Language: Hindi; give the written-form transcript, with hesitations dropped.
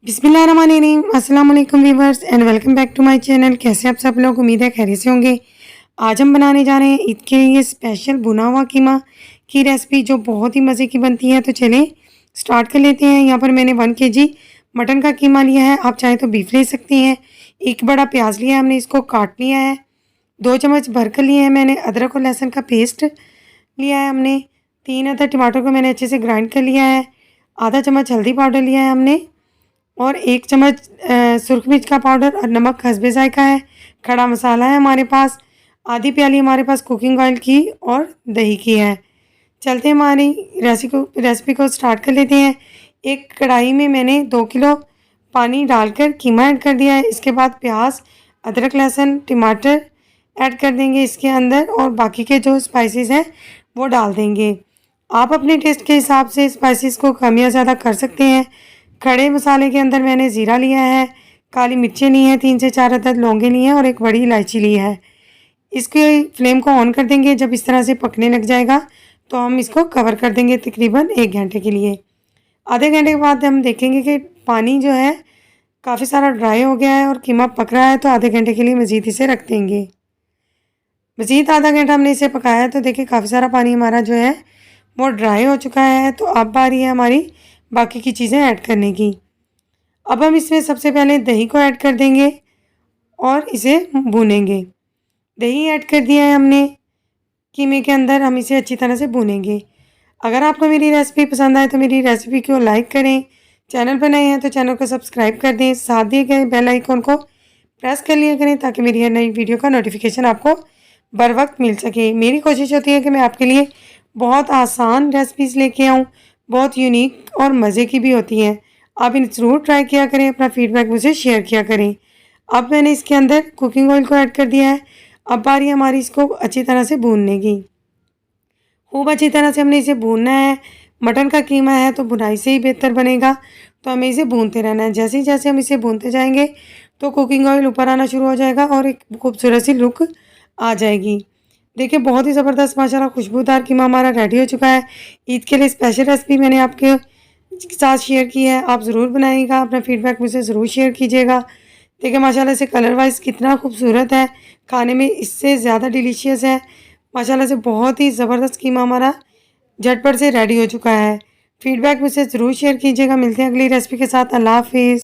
बिस्मिल्लाहिर्रहमानिर्रहीम अस्सलाम वालेकुम viewers and welcome back to my channel. कैसे आप सब लोग, उम्मीद है खैरियत से होंगे। आज हम बनाने जा रहे हैं ईद के लिए स्पेशल भुना हुआ कीमा की रेसिपी जो बहुत ही मज़े की बनती है। तो चलें स्टार्ट कर लेते हैं। यहाँ पर मैंने 1 केजी मटन का कीमा लिया है, आप चाहें तो बीफ ले सकती हैं। एक बड़ा प्याज लिया है, हमने इसको काट लिया है। 2 चम्मच भर कर लिए हैं मैंने अदरक और लहसुन का पेस्ट लिया है हमने। 3 अदर टमाटर को मैंने अच्छे से ग्राइंड कर लिया है। आधा चम्मच हल्दी पाउडर लिया है हमने और 1 चम्मच सुरख मिर्च का पाउडर और नमक हस्बे ज़ायका है। खड़ा मसाला है हमारे पास। आधी प्याली हमारे पास कुकिंग ऑयल की और दही की है। चलते हैं हमारी रेसिपी को स्टार्ट कर लेते हैं। एक कढ़ाई में मैंने 2 किलो पानी डालकर कीमा ऐड कर दिया है। इसके बाद प्याज, अदरक, लहसुन, टमाटर ऐड कर देंगे इसके अंदर और बाकी के जो स्पाइसेस हैं वो डाल देंगे। आप अपने टेस्ट के हिसाब से स्पाइसेस को कम या ज़्यादा कर सकते हैं। खड़े मसाले के अंदर मैंने ज़ीरा लिया है, काली मिर्चें ली हैं, 3 से 4 अदद लौंगे लिए हैं और एक बड़ी इलायची ली है। इसके फ्लेम को ऑन कर देंगे। जब इस तरह से पकने लग जाएगा तो हम इसको कवर कर देंगे तकरीबन 1 घंटे के लिए। आधे घंटे के बाद हम देखेंगे कि पानी जो है काफ़ी सारा ड्राई हो गया है और कीमा पक रहा है, तो आधे घंटे के लिए मज़ीद इसे रख देंगे। मज़ीद आधा घंटा हमने इसे पकाया है तो देखिए काफ़ी सारा पानी हमारा जो है वो ड्राई हो चुका है। तो अब बारी है हमारी बाकी की चीज़ें ऐड करने की। अब हम इसमें सबसे पहले दही को ऐड कर देंगे और इसे भूनेंगे। दही ऐड कर दिया है हमने कीमे के अंदर, हम इसे अच्छी तरह से भूनेंगे। अगर आपको मेरी रेसिपी पसंद आए तो मेरी रेसिपी को लाइक करें। चैनल पर नए हैं तो चैनल को सब्सक्राइब कर दें। साथ दिए गए बेल आइकन को प्रेस कर लिया करें ताकि मेरी हर नई वीडियो का नोटिफिकेशन आपको बर वक्त मिल सके। मेरी कोशिश होती है कि मैं आपके लिए बहुत आसान रेसिपीज़ लेके आऊँ, बहुत यूनिक और मज़े की भी होती हैं। आप इन ज़रूर ट्राई किया करें, अपना फीडबैक मुझे शेयर किया करें। अब मैंने इसके अंदर कुकिंग ऑयल को ऐड कर दिया है। अब बारी हमारी इसको अच्छी तरह से भूनने की। खूब अच्छी तरह से हमने इसे भूनना है। मटन का कीमा है तो भुनाई से ही बेहतर बनेगा, तो हमें इसे भूनते रहना है। जैसे ही जैसे हम इसे भूनते जाएंगे तो कुकिंग ऑयल ऊपर आना शुरू हो जाएगा और एक खूबसूरत सी लुक आ जाएगी। देखिए बहुत ही ज़बरदस्त माशाल्लाह खुशबूदार कीमा हमारा रेडी हो चुका है। ईद के लिए स्पेशल रेसिपी मैंने आपके साथ शेयर की है, आप ज़रूर बनाइएगा। अपना फीडबैक मुझसे ज़रूर शेयर कीजिएगा। देखिए माशाल्लाह से कलर वाइज कितना खूबसूरत है, खाने में इससे ज़्यादा डिलीशियस है। माशाल्लाह से बहुत ही ज़बरदस्त कीमा हमारा झटपट से रेडी हो चुका है। फीडबैक मुझसे ज़रूर शेयर कीजिएगा। मिलते हैं अगली रेसिपी के साथ। अल्लाह हाफ़िज़।